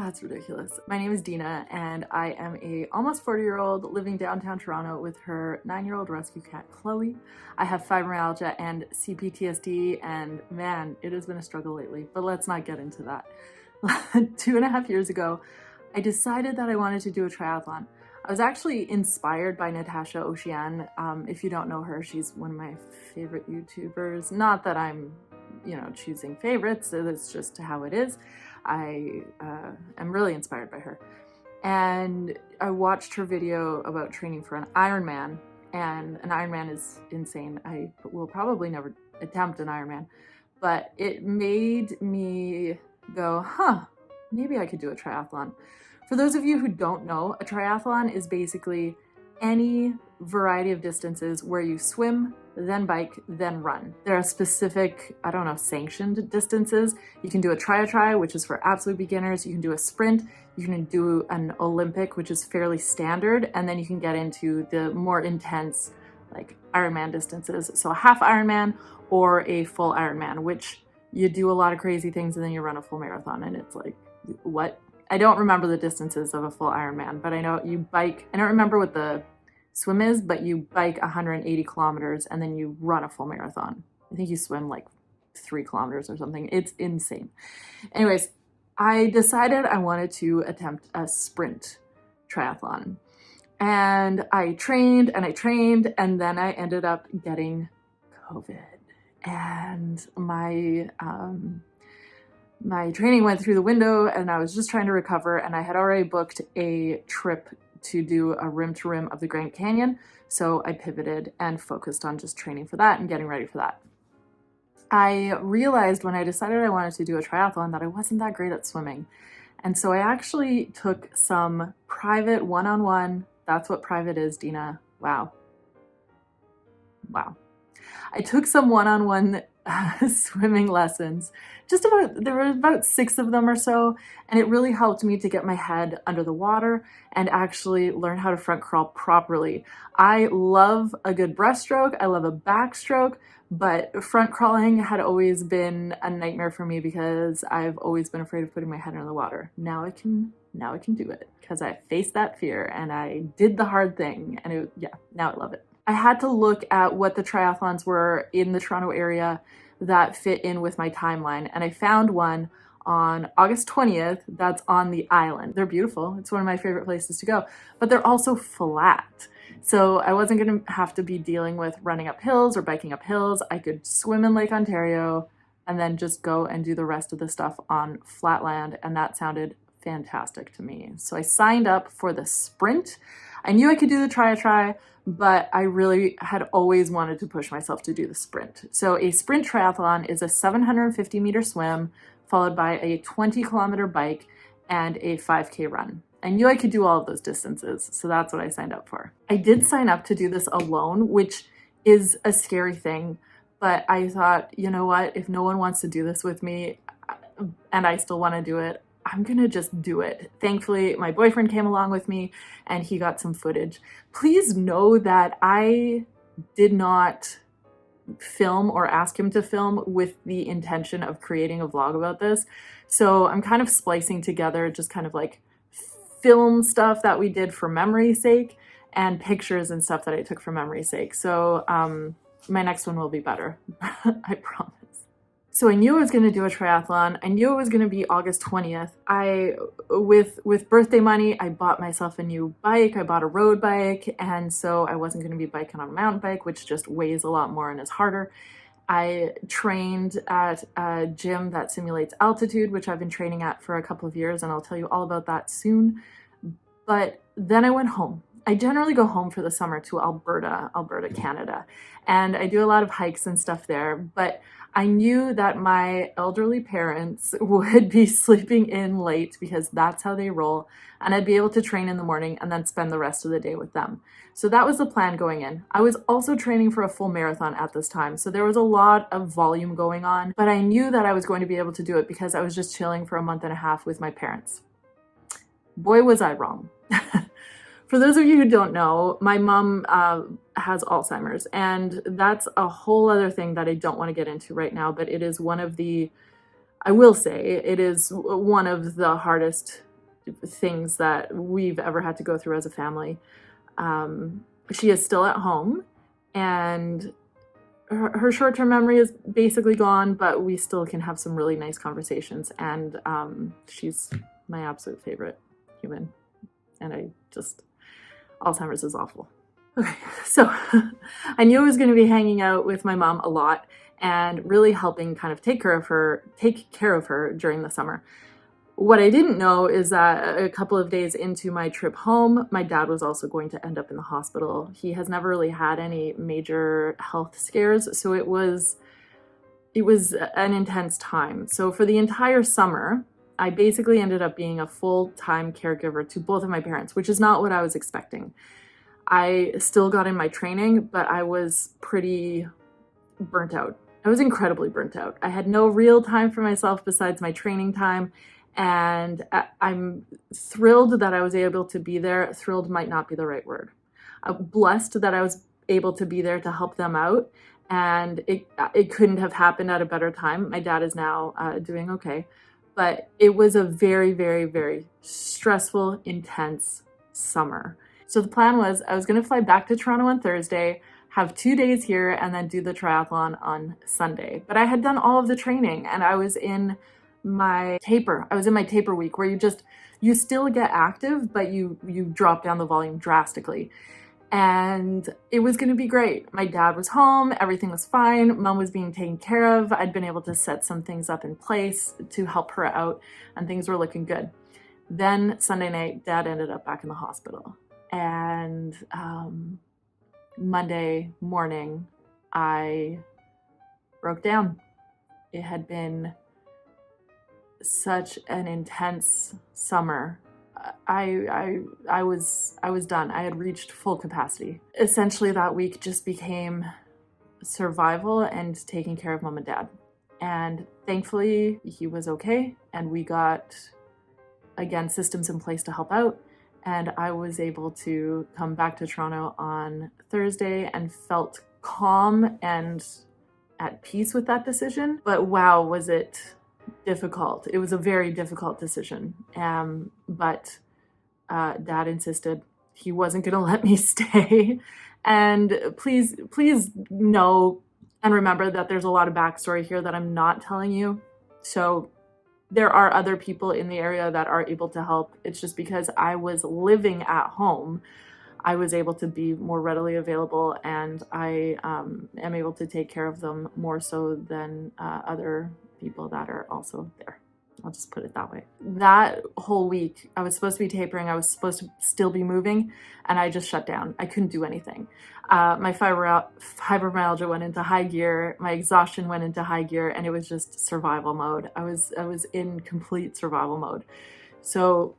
That's ridiculous. My name is Dina and I am a almost 40-year-old living downtown Toronto with her 9-year-old rescue cat, Chloe. I have fibromyalgia and CPTSD, and man, it has been a struggle lately, but let's not get into that. 2.5 years ago, I decided that I wanted to do a triathlon. I was actually inspired by Natacha Oceane. If you don't know her, she's one of my favorite YouTubers. Not that I'm, choosing favorites, that's just how it is. I am really inspired by her. And I watched her video about training for an Ironman, and an Ironman is insane. I will probably never attempt an Ironman, but it made me go, maybe I could do a triathlon. For those of you who don't know, a triathlon is basically any variety of distances where you swim, then bike, then run. There are specific, sanctioned distances. You can do a tri, which is for absolute beginners. You can do a sprint. You can do an Olympic, which is fairly standard. And then you can get into the more intense, like Ironman distances. So a half Ironman or a full Ironman, which you do a lot of crazy things and then you run a full marathon. And it's like, what? I don't remember the distances of a full Ironman, but I know you bike. I don't remember what the swim is, but you bike 180 kilometers and then you run a full marathon. I think you swim like 3 kilometers or something. It's insane. Anyways, I decided I wanted to attempt a sprint triathlon. And I trained, and then I ended up getting COVID. And my training went through the window, and I was just trying to recover, and I had already booked a trip to do a rim to rim of the Grand Canyon. So I pivoted and focused on just training for that and getting ready for that. I realized when I decided I wanted to do a triathlon that I wasn't that great at swimming. And so I actually took some private one-on-one, that's what private is, Dina. Wow. I took some one-on-one swimming lessons. There were about 6 of them or so, and it really helped me to get my head under the water and actually learn how to front crawl properly. I love a good breaststroke, I love a backstroke, but front crawling had always been a nightmare for me because I've always been afraid of putting my head under the water. Now I can do it because I faced that fear and I did the hard thing, and now I love it. I had to look at what the triathlons were in the Toronto area that fit in with my timeline, and I found one on August 20th that's on the island. They're beautiful. It's one of my favorite places to go, but they're also flat. So I wasn't going to have to be dealing with running up hills or biking up hills. I could swim in Lake Ontario and then just go and do the rest of the stuff on flat land, and that sounded fantastic to me. So I signed up for the sprint. I knew I could do the tri, but I really had always wanted to push myself to do the sprint. So a sprint triathlon is a 750 meter swim followed by a 20-kilometer bike and a 5K run. I knew I could do all of those distances, so that's what I signed up for. I did sign up to do this alone, which is a scary thing, but I thought, you know what, if no one wants to do this with me and I still want to do it, I'm gonna just do it. Thankfully, my boyfriend came along with me and he got some footage. Please know that I did not film or ask him to film with the intention of creating a vlog about this. So I'm kind of splicing together just kind of like film stuff that we did for memory's sake and pictures and stuff that I took for memory's sake. So my next one will be better, I promise. So I knew I was going to do a triathlon. I knew it was going to be August 20th. With birthday money, I bought myself a new bike. I bought a road bike, and so I wasn't going to be biking on a mountain bike, which just weighs a lot more and is harder. I trained at a gym that simulates altitude, which I've been training at for a couple of years, and I'll tell you all about that soon. But then I went home. I generally go home for the summer to Alberta, Canada, and I do a lot of hikes and stuff there, but I knew that my elderly parents would be sleeping in late because that's how they roll, and I'd be able to train in the morning and then spend the rest of the day with them. So that was the plan going in. I was also training for a full marathon at this time, so there was a lot of volume going on, but I knew that I was going to be able to do it because I was just chilling for a month and a half with my parents. Boy, was I wrong. For those of you who don't know, my mom has Alzheimer's, and that's a whole other thing that I don't want to get into right now, but it is one of the, I will say, it is one of the hardest things that we've ever had to go through as a family. She is still at home, and her short-term memory is basically gone, but we still can have some really nice conversations, and she's my absolute favorite human, and Alzheimer's is awful. Okay, so I knew I was going to be hanging out with my mom a lot and really helping kind of take care of her during the summer. What I didn't know is that a couple of days into my trip home, my dad was also going to end up in the hospital. He has never really had any major health scares, so it was an intense time. So for the entire summer, I basically ended up being a full-time caregiver to both of my parents, which is not what I was expecting. I still got in my training, but I was pretty burnt out. I was incredibly burnt out. I had no real time for myself besides my training time. And I'm thrilled that I was able to be there. Thrilled might not be the right word. I'm blessed that I was able to be there to help them out. And it couldn't have happened at a better time. My dad is now doing okay. But it was a very, very, very stressful, intense summer. So the plan was I was going to fly back to Toronto on Thursday, have 2 days here, and then do the triathlon on Sunday. But I had done all of the training, and I was in my taper week, where you still get active, but you drop down the volume drastically. And it was going to be great. My dad was home, everything was fine, mom was being taken care of. I'd been able to set some things up in place to help her out, and things were looking good. Then Sunday night, dad ended up back in the hospital. And Monday morning, I broke down. It had been such an intense summer. I was done. I had reached full capacity. Essentially, that week just became survival and taking care of mom and dad. And thankfully, he was okay, and we got, again, systems in place to help out. And I was able to come back to Toronto on Thursday and felt calm and at peace with that decision. But wow, was it difficult. It was a very difficult decision. But dad insisted he wasn't going to let me stay. And please know and remember that there's a lot of backstory here that I'm not telling you. So there are other people in the area that are able to help. It's just because I was living at home, I was able to be more readily available, and I am able to take care of them more so than other people that are also there. I'll just put it that way. That whole week, I was supposed to be tapering. I was supposed to still be moving, and I just shut down. I couldn't do anything. My fibromyalgia went into high gear. My exhaustion went into high gear, and it was just survival mode. I was in complete survival mode. So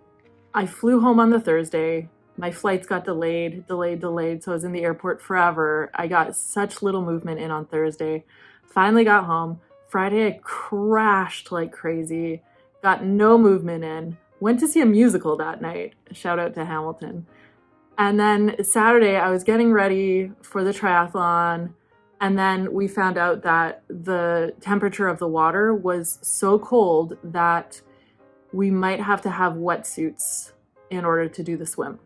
I flew home on the Thursday. My flights got delayed. So I was in the airport forever. I got such little movement in on Thursday. Finally got home. Friday, I crashed like crazy. Got no movement in. Went to see a musical that night. Shout out to Hamilton. And then Saturday, I was getting ready for the triathlon. And then we found out that the temperature of the water was so cold that we might have to have wetsuits in order to do the swim.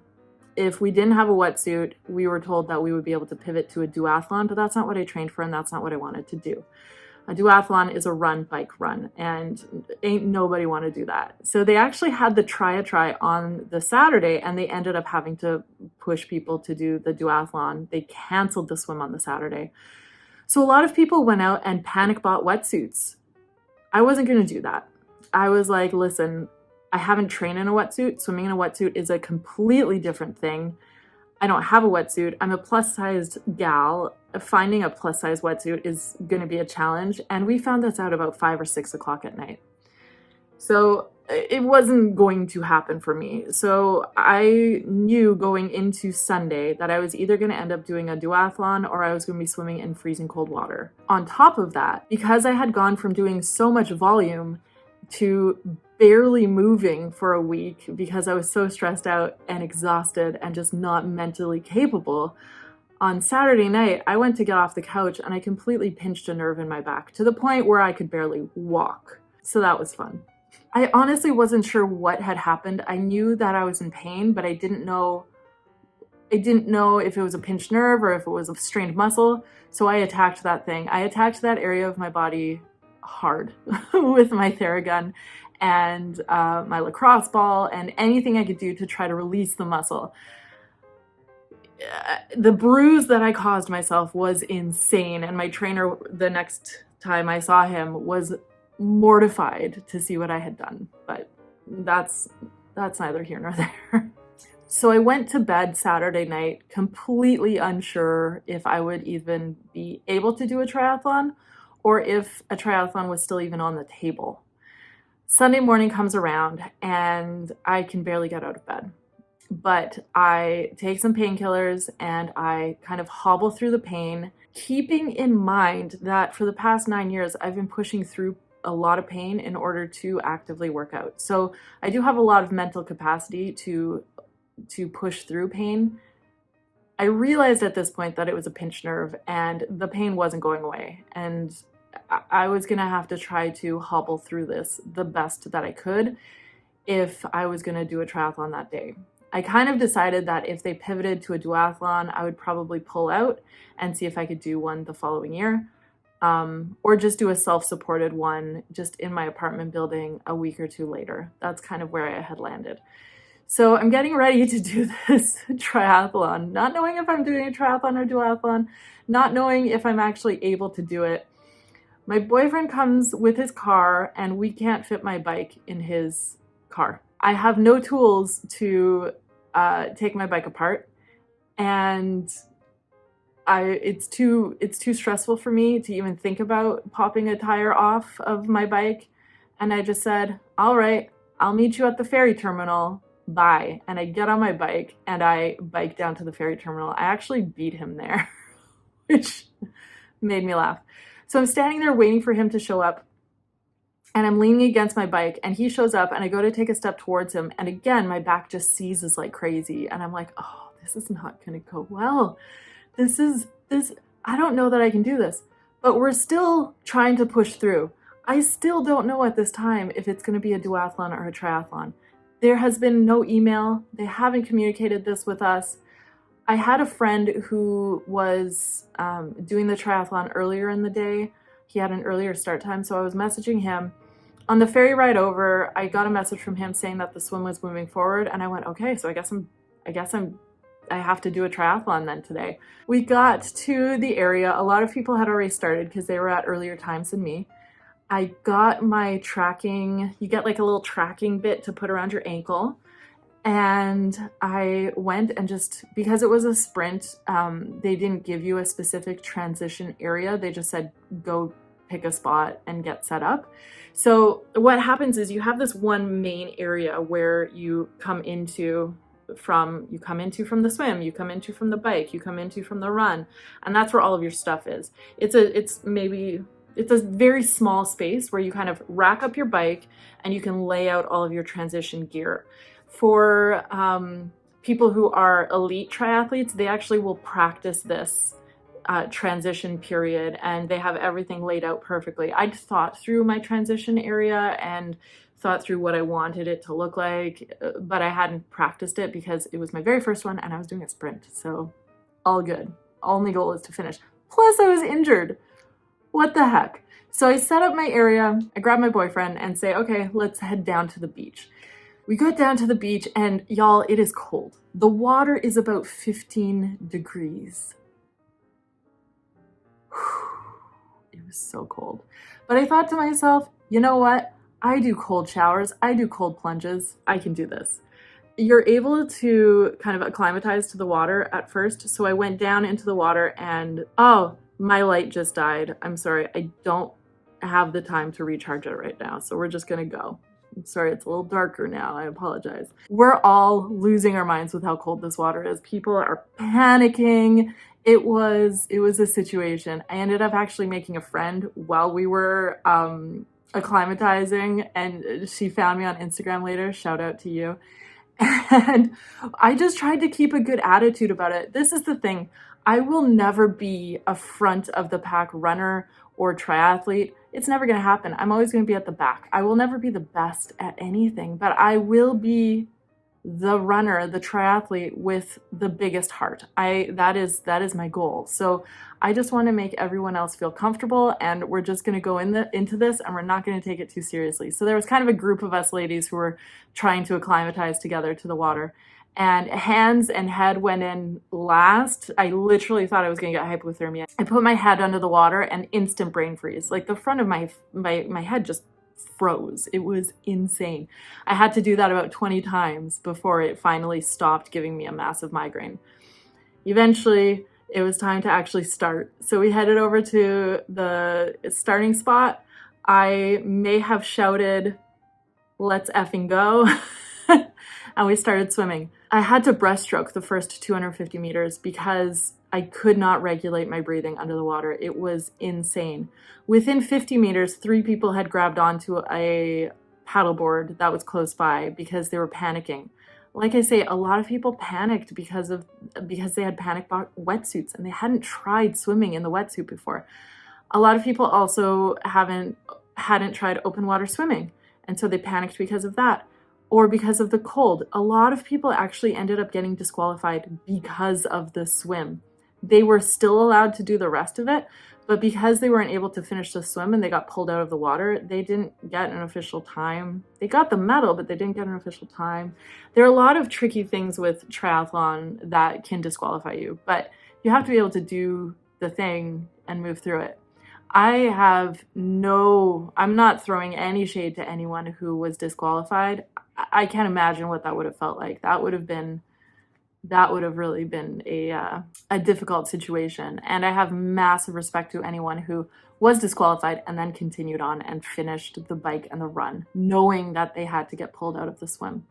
If we didn't have a wetsuit, we were told that we would be able to pivot to a duathlon, but that's not what I trained for, and that's not what I wanted to do. A duathlon is a bike run, and ain't nobody want to do that. So they actually had the try on the Saturday, and they ended up having to push people to do the duathlon. They canceled the swim on the Saturday. So a lot of people went out and panic bought wetsuits. I wasn't going to do that. I was like, listen, I haven't trained in a wetsuit. Swimming in a wetsuit is a completely different thing. I don't have a wetsuit. I'm a plus-sized gal. Finding a plus-size wetsuit is going to be a challenge. And we found this out about 5 or 6 o'clock at night. So it wasn't going to happen for me. So I knew going into Sunday that I was either going to end up doing a duathlon or I was going to be swimming in freezing cold water. On top of that, because I had gone from doing so much volume to barely moving for a week because I was so stressed out and exhausted and just not mentally capable, on Saturday night, I went to get off the couch and I completely pinched a nerve in my back to the point where I could barely walk. So that was fun. I honestly wasn't sure what had happened. I knew that I was in pain, but I didn't know if it was a pinched nerve or if it was a strained muscle. So I attacked that thing. I attacked that area of my body hard with my Theragun and my lacrosse ball and anything I could do to try to release the muscle. The bruise that I caused myself was insane, and my trainer, the next time I saw him, was mortified to see what I had done, but that's neither here nor there. So I went to bed Saturday night completely unsure if I would even be able to do a triathlon or if a triathlon was still even on the table. Sunday morning comes around and I can barely get out of bed. But I take some painkillers and I kind of hobble through the pain, keeping in mind that for the past 9 years, I've been pushing through a lot of pain in order to actively work out. So I do have a lot of mental capacity to push through pain. I realized at this point that it was a pinched nerve and the pain wasn't going away. And I was gonna have to try to hobble through this the best that I could if I was gonna do a triathlon that day. I kind of decided that if they pivoted to a duathlon, I would probably pull out and see if I could do one the following year, or just do a self-supported one just in my apartment building a week or two later. That's kind of where I had landed. So I'm getting ready to do this triathlon, not knowing if I'm doing a triathlon or duathlon, not knowing if I'm actually able to do it. My boyfriend comes with his car and we can't fit my bike in his car. I have no tools to take my bike apart, and it's too stressful for me to even think about popping a tire off of my bike. And I just said, all right, I'll meet you at the ferry terminal. Bye. And I get on my bike and I bike down to the ferry terminal. I actually beat him there, which made me laugh. So I'm standing there waiting for him to show up. And I'm leaning against my bike and he shows up and I go to take a step towards him. And again, my back just seizes like crazy. And I'm like, oh, this is not going to go well. I don't know that I can do this, but we're still trying to push through. I still don't know at this time if it's going to be a duathlon or a triathlon. There has been no email. They haven't communicated this with us. I had a friend who was doing the triathlon earlier in the day. He had an earlier start time, so I was messaging him. On the ferry ride over, I got a message from him saying that the swim was moving forward, and I went, okay, so I have to do a triathlon then today. We got to the area. A lot of people had already started because they were at earlier times than me. I got my tracking. You get like a little tracking bit to put around your ankle. And I went and just, because it was a sprint, they didn't give you a specific transition area. They just said, go pick a spot and get set up. So what happens is you have this one main area where you come into from the swim, you come into from the bike, you come into from the run, and that's where all of your stuff is. It's a very small space where you kind of rack up your bike and you can lay out all of your transition gear. For people who are elite triathletes, they actually will practice this transition period and they have everything laid out perfectly. I'd thought through my transition area and thought through what I wanted it to look like, but I hadn't practiced it because it was my very first one and I was doing a sprint. So all good. Only goal is to finish. Plus I was injured. What the heck? So I set up my area, I grab my boyfriend and say, okay, let's head down to the beach. We got down to the beach and y'all, it is cold. The water is about 15 degrees. It was so cold. But I thought to myself, you know what? I do cold showers. I do cold plunges. I can do this. You're able to kind of acclimatize to the water at first. So I went down into the water and, oh, my light just died. I'm sorry. I don't have the time to recharge it right now. So we're just going to go. I'm sorry, it's a little darker now. I apologize. We're all losing our minds with how cold this water is. People are panicking. It was a situation. I ended up actually making a friend while we were acclimatizing, and she found me on Instagram later. Shout out to you. And I just tried to keep a good attitude about it. This is the thing. I will never be a front of the pack runner or triathlete it's never going to happen. I'm always going to be at the back. I will never be the best at anything, but I will be the runner, the triathlete with the biggest heart. That is my goal. So I just want to make everyone else feel comfortable, and we're just going to go into this, and we're not going to take it too seriously. So there was kind of a group of us ladies who were trying to acclimatize together to the water, and hands and head went in last. I literally thought I was going to get hypothermia. I put my head under the water and instant brain freeze. Like the front of my head just froze. It was insane. I had to do that about 20 times before it finally stopped giving me a massive migraine. Eventually, it was time to actually start. So we headed over to the starting spot. I may have shouted, "Let's effing go." And we started swimming. I had to breaststroke the first 250 meters because I could not regulate my breathing under the water. It was insane. Within 50 meters, 3 people had grabbed onto a paddleboard that was close by because they were panicking. Like I say, a lot of people panicked because they had panic wetsuits and they hadn't tried swimming in the wetsuit before. A lot of people also hadn't tried open water swimming, and so they panicked because of that. Or because of the cold. A lot of people actually ended up getting disqualified because of the swim. They were still allowed to do the rest of it, but because they weren't able to finish the swim and they got pulled out of the water, they didn't get an official time. They got the medal, but they didn't get an official time. There are a lot of tricky things with triathlon that can disqualify you, but you have to be able to do the thing and move through it. I'm not throwing any shade to anyone who was disqualified. I can't imagine what that would have felt like. That would have really been a difficult situation. And I have massive respect to anyone who was disqualified and then continued on and finished the bike and the run, knowing that they had to get pulled out of the swim.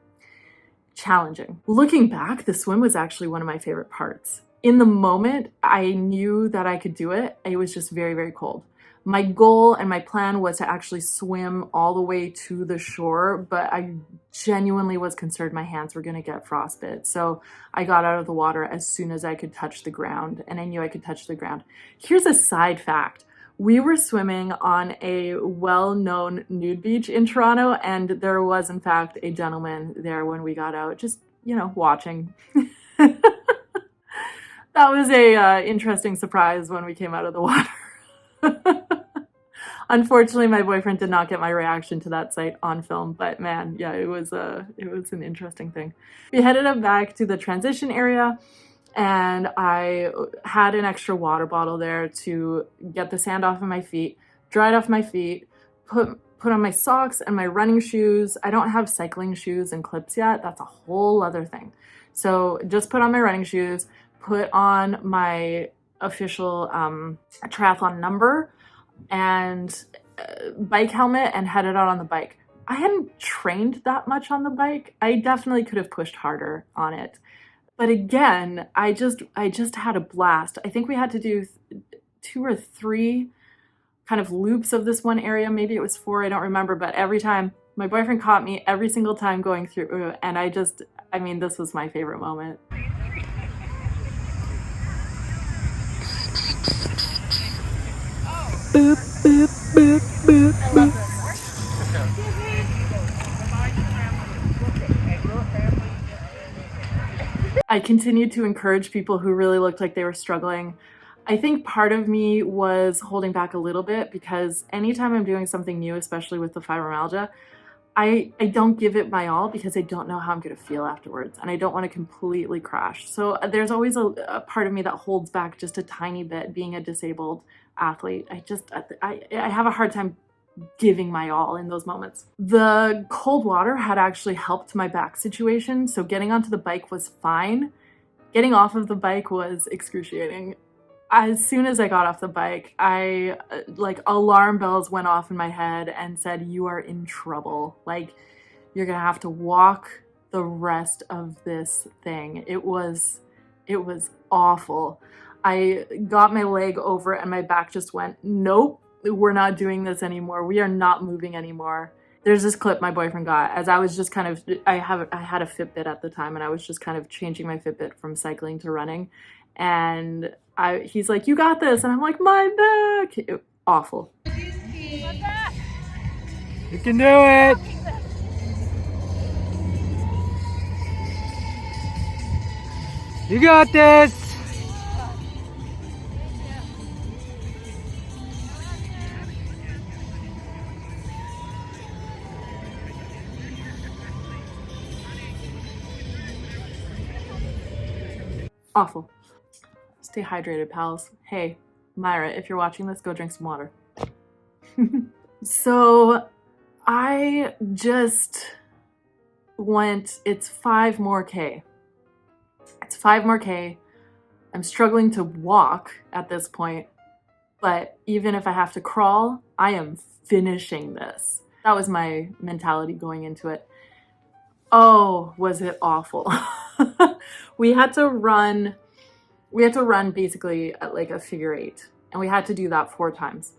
Challenging. Looking back, the swim was actually one of my favorite parts. In the moment, I knew that I could do it. It was just very, very cold. My goal and my plan was to actually swim all the way to the shore, but I genuinely was concerned my hands were going to get frostbite. So I got out of the water as soon as I could touch the ground, and I knew I could touch the ground. Here's a side fact. We were swimming on a well-known nude beach in Toronto, and there was, in fact, a gentleman there when we got out, just, watching. That was a interesting surprise when we came out of the water. Unfortunately, my boyfriend did not get my reaction to that sight on film, but man, yeah, it was an interesting thing. We headed up back to the transition area, and I had an extra water bottle there to get the sand off of my feet, dried off my feet, put on my socks and my running shoes. I don't have cycling shoes and clips yet. That's a whole other thing. So just put on my running shoes, put on my official triathlon number and bike helmet, and headed out on the bike. I hadn't trained that much on the bike. I definitely could have pushed harder on it. But again, I just had a blast. I think we had to do 2 or 3 kind of loops of this one area. Maybe it was 4, I don't remember. But every time, my boyfriend caught me every single time going through, and this was my favorite moment. Boop, boop, boop, boop, boop. I continued to encourage people who really looked like they were struggling. I think part of me was holding back a little bit because anytime I'm doing something new, especially with the fibromyalgia, I don't give it my all because I don't know how I'm going to feel afterwards, and I don't want to completely crash. So there's always a part of me that holds back just a tiny bit being a disabled athlete. I have a hard time giving my all in those moments. The cold water had actually helped my back situation, so getting onto the bike was fine. Getting off of the bike was excruciating. As soon as I got off the bike, alarm bells went off in my head and said, "You are in trouble. Like, you're gonna have to walk the rest of this thing." It was awful. I got my leg over and my back just went, "Nope, we're not doing this anymore. We are not moving anymore." There's this clip my boyfriend got as I was just kind of, I had a Fitbit at the time, and I was just kind of changing my Fitbit from cycling to running. And he's like, "You got this." And I'm like, "My back." Awful. You can do it! You got this! Awful. Stay hydrated, pals. Hey, Myra, if you're watching this, go drink some water. So I just went, it's 5 more K. It's 5 more K. I'm struggling to walk at this point, but even if I have to crawl, I am finishing this. That was my mentality going into it. Oh, was it awful. We had to run basically at like a figure 8, and we had to do that 4 times.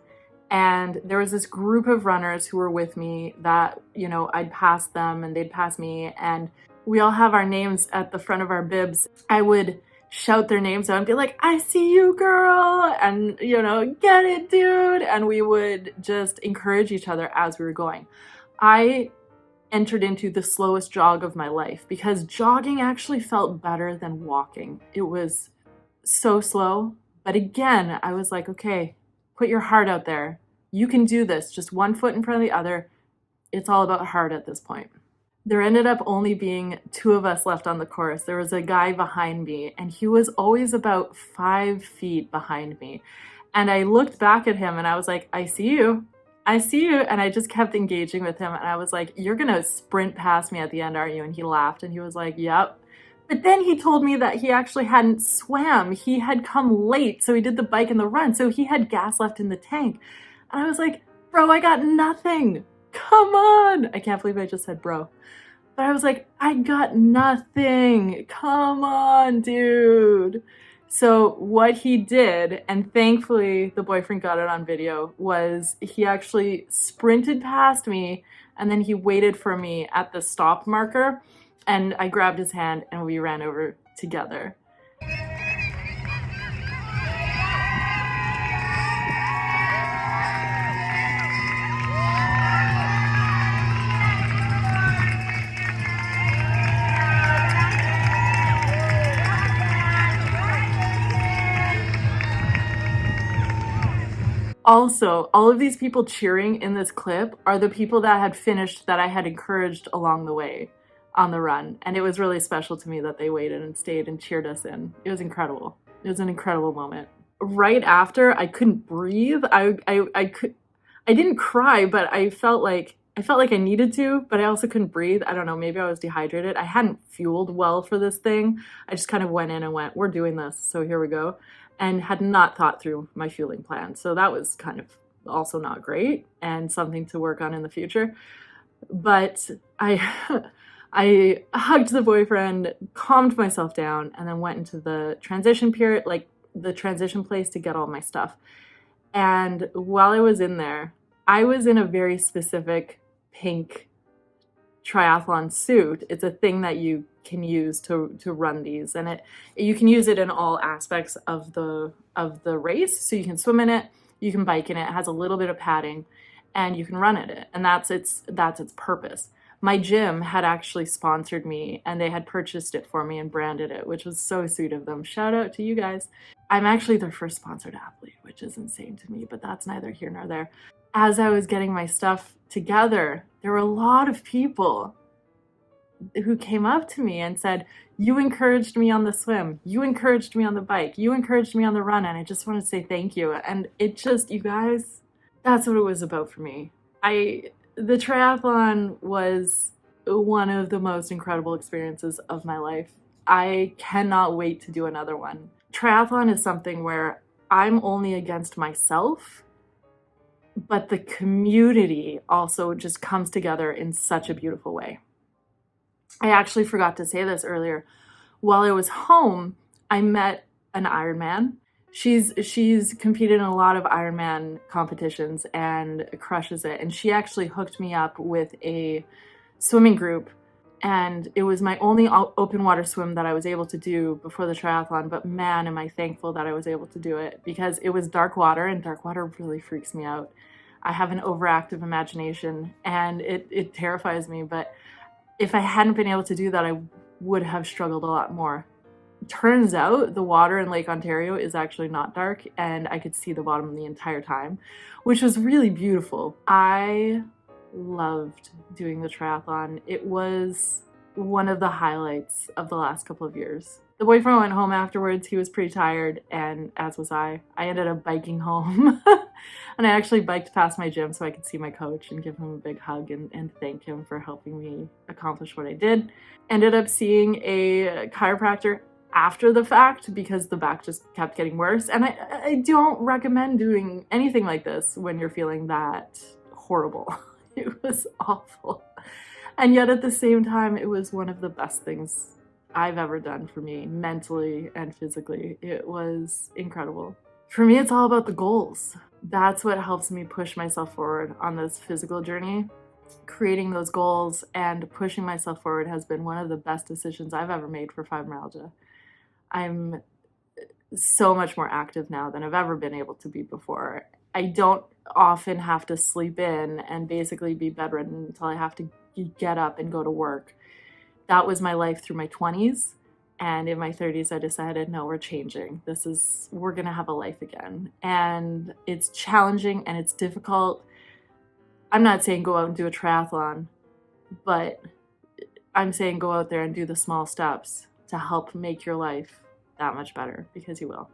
And there was this group of runners who were with me that, you know, I'd pass them and they'd pass me, and we all have our names at the front of our bibs. I would shout their names out and be like, I see you, girl, and, you know, get it, dude. And we would just encourage each other as we were going. I entered into the slowest jog of my life because jogging actually felt better than walking. It was so slow, but again, I was like, okay, put your heart out there. You can do this, just one foot in front of the other. It's all about heart at this point. There ended up only being 2 of us left on the course. There was a guy behind me, and he was always about 5 feet behind me. And I looked back at him and I was like, I see you. I see you. And I just kept engaging with him. And I was like, you're going to sprint past me at the end, aren't you? And he laughed and he was like, yep. But then he told me that he actually hadn't swam. He had come late. So he did the bike and the run. So he had gas left in the tank. And I was like, bro, I got nothing. Come on. I can't believe I just said bro. But I was like, I got nothing. Come on, dude. So what he did, and thankfully the boyfriend got it on video, was he actually sprinted past me and then he waited for me at the stop marker, and I grabbed his hand and we ran over together. Also, all of these people cheering in this clip are the people that had finished that I had encouraged along the way on the run. And it was really special to me that they waited and stayed and cheered us in. It was incredible. It was an incredible moment. Right after, I couldn't breathe. I didn't cry, but I felt like I needed to, but I also couldn't breathe. I don't know, maybe I was dehydrated. I hadn't fueled well for this thing. I just kind of went in and went, we're doing this, so here we go. And had not thought through my fueling plan. So that was kind of also not great and something to work on in the future. But I hugged the boyfriend, calmed myself down, and then went into the transition period, like the transition place, to get all my stuff. And while I was in there, I was in a very specific pink triathlon suit. It's a thing that you can use to run these, and you can use it in all aspects of the race. So you can swim in it, you can bike in it. It has a little bit of padding, and you can run in it, and that's its purpose. My gym had actually sponsored me, and they had purchased it for me and branded it, which was so sweet of them. Shout out to you guys. I'm actually their first sponsored athlete, which is insane to me, but that's neither here nor there. As I was getting my stuff together, there were a lot of people who came up to me and said, you encouraged me on the swim, you encouraged me on the bike, you encouraged me on the run, and I just want to say thank you. And it just, you guys, that's what it was about for me. The triathlon was one of the most incredible experiences of my life. I cannot wait to do another one. Triathlon is something where I'm only against myself, but the community also just comes together in such a beautiful way. I actually forgot to say this earlier. While I was home, I met an Ironman. She's competed in a lot of Ironman competitions and crushes it. And she actually hooked me up with a swimming group. And it was my only open water swim that I was able to do before the triathlon. But man, am I thankful that I was able to do it, because it was dark water, and dark water really freaks me out. I have an overactive imagination, and it terrifies me, but if I hadn't been able to do that, I would have struggled a lot more. Turns out the water in Lake Ontario is actually not dark, and I could see the bottom the entire time, which was really beautiful. I loved doing the triathlon. It was one of the highlights of the last couple of years. The boyfriend went home afterwards. He was pretty tired, and as was I. I ended up biking home. And I actually biked past my gym so I could see my coach and give him a big hug and thank him for helping me accomplish what I did. Ended up seeing a chiropractor after the fact because the back just kept getting worse. And I don't recommend doing anything like this when you're feeling that horrible. It was awful. And yet at the same time, it was one of the best things I've ever done for me, mentally and physically. It was incredible. For me, it's all about the goals. That's what helps me push myself forward on this physical journey. Creating those goals and pushing myself forward has been one of the best decisions I've ever made for fibromyalgia. I'm so much more active now than I've ever been able to be before. I don't often have to sleep in and basically be bedridden until I have to get up and go to work. That was my life through my 20s. And in my 30s, I decided, no, we're changing. We're gonna have a life again. And it's challenging and it's difficult. I'm not saying go out and do a triathlon, but I'm saying go out there and do the small steps to help make your life that much better, because you will.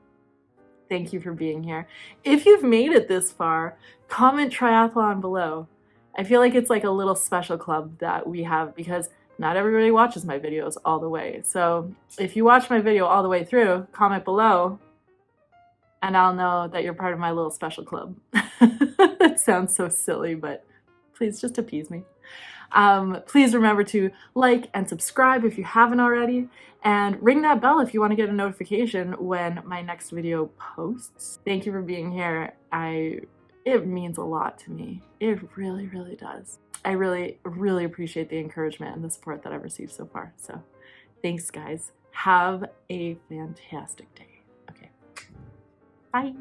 Thank you for being here. If you've made it this far, comment triathlon below. I feel like it's like a little special club that we have because not everybody watches my videos all the way. So if you watch my video all the way through, comment below and I'll know that you're part of my little special club. That sounds so silly, but please just appease me. Please remember to like and subscribe if you haven't already, and ring that bell if you want to get a notification when my next video posts. Thank you for being here. It means a lot to me. It really, really does. I really, really appreciate the encouragement and the support that I've received so far. So thanks, guys. Have a fantastic day. Okay. Bye.